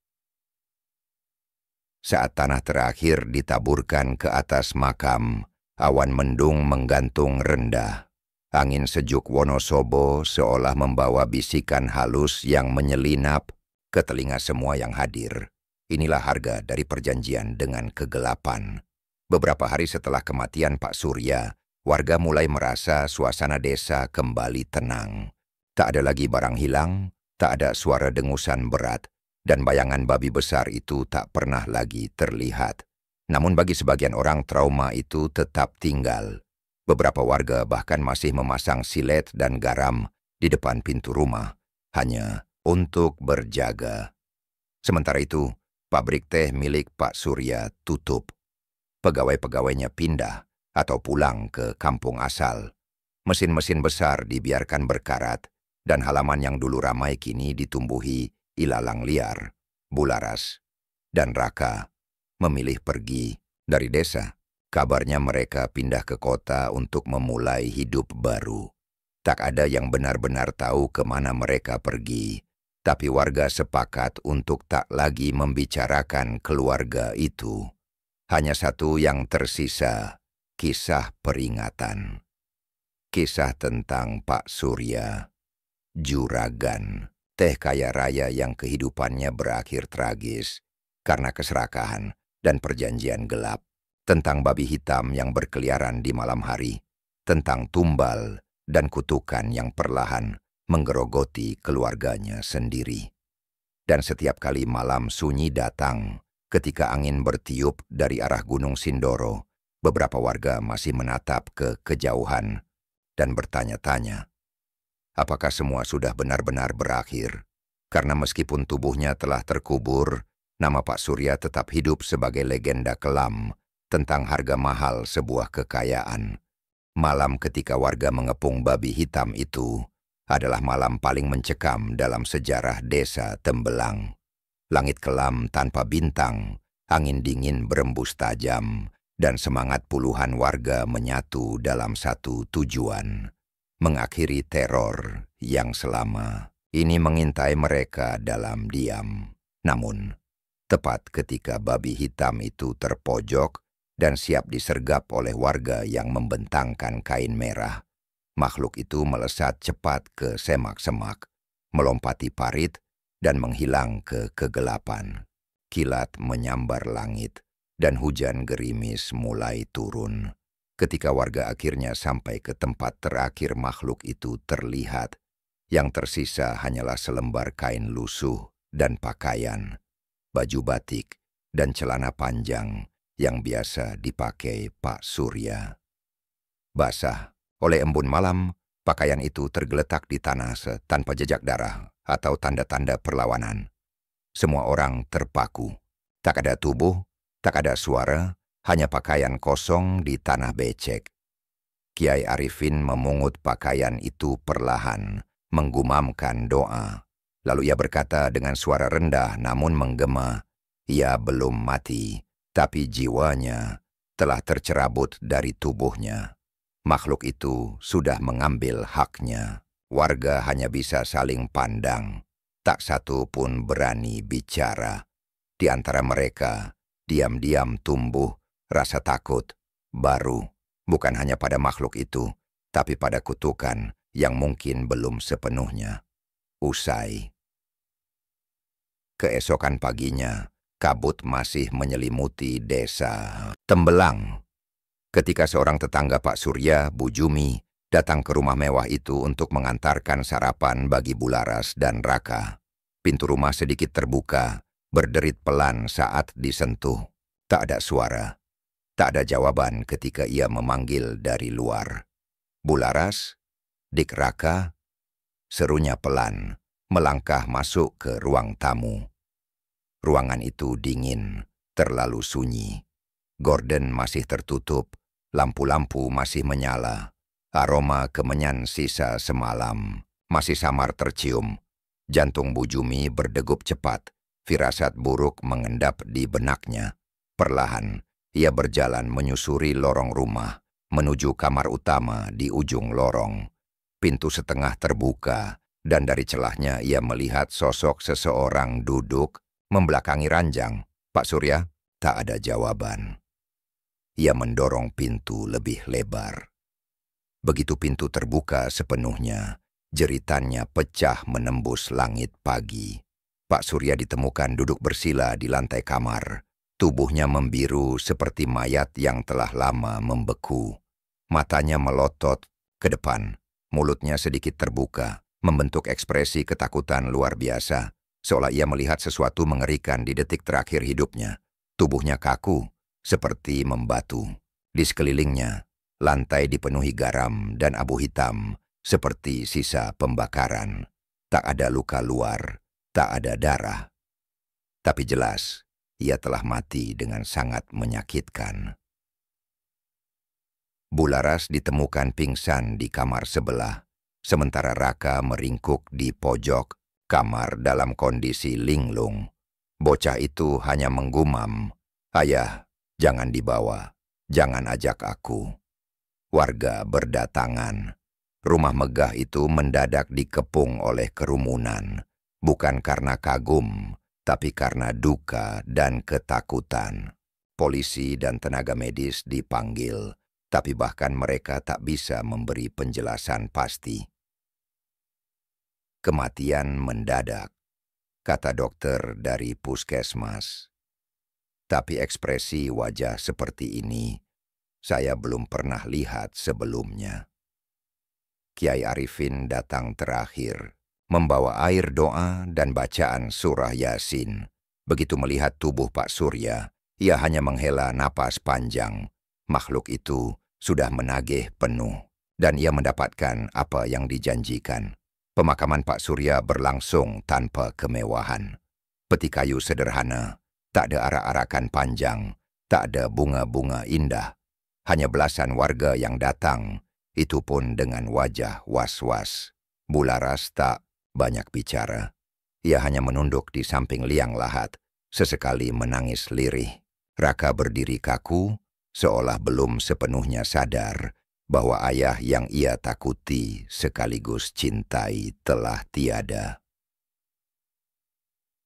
Saat tanah terakhir ditaburkan ke atas makam, awan mendung menggantung rendah. Angin sejuk Wonosobo seolah membawa bisikan halus yang menyelinap ke telinga semua yang hadir. Inilah harga dari perjanjian dengan kegelapan. Beberapa hari setelah kematian Pak Surya, warga mulai merasa suasana desa kembali tenang. Tak ada lagi barang hilang, tak ada suara dengusan berat, dan bayangan babi besar itu tak pernah lagi terlihat. Namun bagi sebagian orang trauma itu tetap tinggal. Beberapa warga bahkan masih memasang silet dan garam di depan pintu rumah, hanya untuk berjaga. Sementara itu, pabrik teh milik Pak Surya tutup. Pegawai-pegawainya pindah atau pulang ke kampung asal. Mesin-mesin besar dibiarkan berkarat, dan halaman yang dulu ramai kini ditumbuhi ilalang liar. Bularas dan Raka memilih pergi dari desa. Kabarnya mereka pindah ke kota untuk memulai hidup baru. Tak ada yang benar-benar tahu kemana mereka pergi, tapi warga sepakat untuk tak lagi membicarakan keluarga itu. Hanya satu yang tersisa, kisah peringatan. Kisah tentang Pak Surya, juragan, teh kaya raya yang kehidupannya berakhir tragis karena keserakahan dan perjanjian gelap. Tentang babi hitam yang berkeliaran di malam hari, tentang tumbal dan kutukan yang perlahan menggerogoti keluarganya sendiri. Dan setiap kali malam sunyi datang, ketika angin bertiup dari arah Gunung Sindoro, beberapa warga masih menatap ke kejauhan dan bertanya-tanya, apakah semua sudah benar-benar berakhir? Karena meskipun tubuhnya telah terkubur, nama Pak Surya tetap hidup sebagai legenda kelam tentang harga mahal sebuah kekayaan. Malam ketika warga mengepung babi hitam itu adalah malam paling mencekam dalam sejarah desa Tembelang. Langit kelam tanpa bintang, angin dingin berembus tajam, dan semangat puluhan warga menyatu dalam satu tujuan, mengakhiri teror yang selama ini mengintai mereka dalam diam. Namun, tepat ketika babi hitam itu terpojok dan siap disergap oleh warga yang membentangkan kain merah, makhluk itu melesat cepat ke semak-semak, melompati parit, dan menghilang ke kegelapan. Kilat menyambar langit, dan hujan gerimis mulai turun. Ketika warga akhirnya sampai ke tempat terakhir makhluk itu terlihat, yang tersisa hanyalah selembar kain lusuh dan pakaian, baju batik, dan celana panjang yang biasa dipakai Pak Surya. Basah oleh embun malam, pakaian itu tergeletak di tanah tanpa jejak darah atau tanda-tanda perlawanan. Semua orang terpaku. Tak ada tubuh, tak ada suara, hanya pakaian kosong di tanah becek. Kiai Arifin memungut pakaian itu perlahan, menggumamkan doa. Lalu ia berkata dengan suara rendah namun menggema, ia belum mati, tapi jiwanya telah tercerabut dari tubuhnya. Makhluk itu sudah mengambil haknya. Warga hanya bisa saling pandang. Tak satu pun berani bicara. Di antara mereka, diam-diam tumbuh rasa takut baru, bukan hanya pada makhluk itu, tapi pada kutukan yang mungkin belum sepenuhnya usai. Keesokan paginya, kabut masih menyelimuti desa Tembelang. Ketika seorang tetangga Pak Surya, Bu Jumi, datang ke rumah mewah itu untuk mengantarkan sarapan bagi Bularas dan Raka. Pintu rumah sedikit terbuka, berderit pelan saat disentuh. Tak ada suara, tak ada jawaban ketika ia memanggil dari luar. "Bularas, Dik Raka," serunya pelan, melangkah masuk ke ruang tamu. Ruangan itu dingin, terlalu sunyi. Gorden masih tertutup, lampu-lampu masih menyala. Aroma kemenyan sisa semalam masih samar tercium. Jantung Bu Jumi berdegup cepat, firasat buruk mengendap di benaknya. Perlahan, ia berjalan menyusuri lorong rumah, menuju kamar utama di ujung lorong. Pintu setengah terbuka, dan dari celahnya ia melihat sosok seseorang duduk membelakangi ranjang. "Pak Surya?" Tak ada jawaban. Ia mendorong pintu lebih lebar. Begitu pintu terbuka sepenuhnya, jeritannya pecah menembus langit pagi. Pak Surya ditemukan duduk bersila di lantai kamar. Tubuhnya membiru seperti mayat yang telah lama membeku. Matanya melotot ke depan, mulutnya sedikit terbuka, membentuk ekspresi ketakutan luar biasa, seolah ia melihat sesuatu mengerikan di detik terakhir hidupnya. Tubuhnya kaku, seperti membatu. Di sekelilingnya, lantai dipenuhi garam dan abu hitam, seperti sisa pembakaran. Tak ada luka luar, tak ada darah. Tapi jelas, ia telah mati dengan sangat menyakitkan. Bularas ditemukan pingsan di kamar sebelah, sementara Raka meringkuk di pojok kamar dalam kondisi linglung. Bocah itu hanya menggumam, "Ayah, jangan dibawa, jangan ajak aku." Warga berdatangan. Rumah megah itu mendadak dikepung oleh kerumunan, bukan karena kagum, tapi karena duka dan ketakutan. Polisi dan tenaga medis dipanggil, tapi bahkan mereka tak bisa memberi penjelasan pasti. "Kematian mendadak," kata dokter dari puskesmas. Tapi ekspresi wajah seperti ini, saya belum pernah lihat sebelumnya. Kiai Arifin datang terakhir, membawa air doa dan bacaan surah Yasin. Begitu melihat tubuh Pak Surya, ia hanya menghela napas panjang. Makhluk itu sudah menagih penuh, dan ia mendapatkan apa yang dijanjikan. Pemakaman Pak Surya berlangsung tanpa kemewahan. Peti kayu sederhana, tak ada arak-arakan panjang, tak ada bunga-bunga indah. Hanya belasan warga yang datang, itu pun dengan wajah was-was. Bularas tak banyak bicara. Ia hanya menunduk di samping liang lahat, sesekali menangis lirih. Raka berdiri kaku, seolah belum sepenuhnya sadar bahwa ayah yang ia takuti sekaligus cintai telah tiada.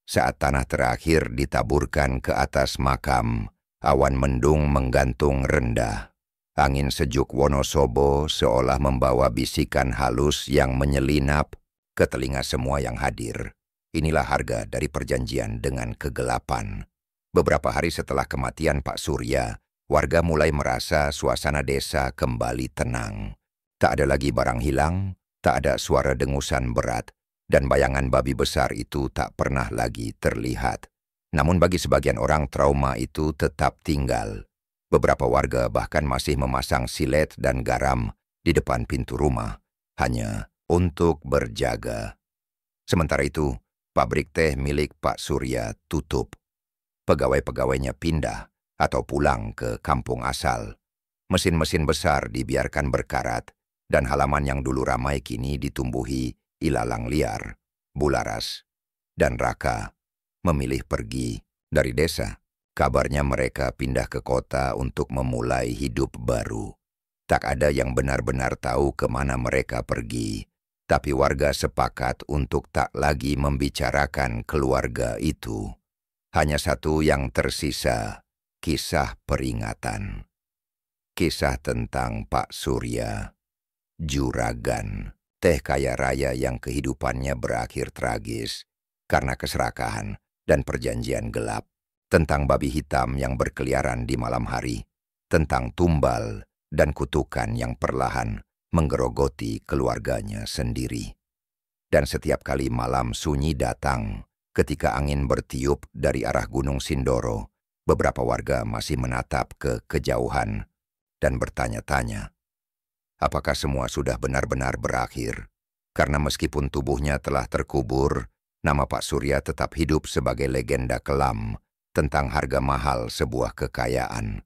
Saat tanah terakhir ditaburkan ke atas makam, awan mendung menggantung rendah. Angin sejuk Wonosobo seolah membawa bisikan halus yang menyelinap ke telinga semua yang hadir. Inilah harga dari perjanjian dengan kegelapan. Beberapa hari setelah kematian Pak Surya, warga mulai merasa suasana desa kembali tenang. Tak ada lagi barang hilang, tak ada suara dengusan berat, dan bayangan babi besar itu tak pernah lagi terlihat. Namun bagi sebagian orang trauma itu tetap tinggal. Beberapa warga bahkan masih memasang silet dan garam di depan pintu rumah, hanya untuk berjaga. Sementara itu, pabrik teh milik Pak Surya tutup. Pegawai-pegawainya pindah atau pulang ke kampung asal. Mesin-mesin besar dibiarkan berkarat, dan halaman yang dulu ramai kini ditumbuhi ilalang liar. Bularas dan Raka memilih pergi dari desa. Kabarnya mereka pindah ke kota untuk memulai hidup baru. Tak ada yang benar-benar tahu kemana mereka pergi, tapi warga sepakat untuk tak lagi membicarakan keluarga itu. Hanya satu yang tersisa, kisah peringatan. Kisah tentang Pak Surya, juragan, teh kaya raya yang kehidupannya berakhir tragis karena keserakahan dan perjanjian gelap. Tentang babi hitam yang berkeliaran di malam hari, tentang tumbal dan kutukan yang perlahan menggerogoti keluarganya sendiri. Dan setiap kali malam sunyi datang, ketika angin bertiup dari arah Gunung Sindoro, beberapa warga masih menatap ke kejauhan dan bertanya-tanya, apakah semua sudah benar-benar berakhir? Karena meskipun tubuhnya telah terkubur, nama Pak Surya tetap hidup sebagai legenda kelam tentang harga mahal sebuah kekayaan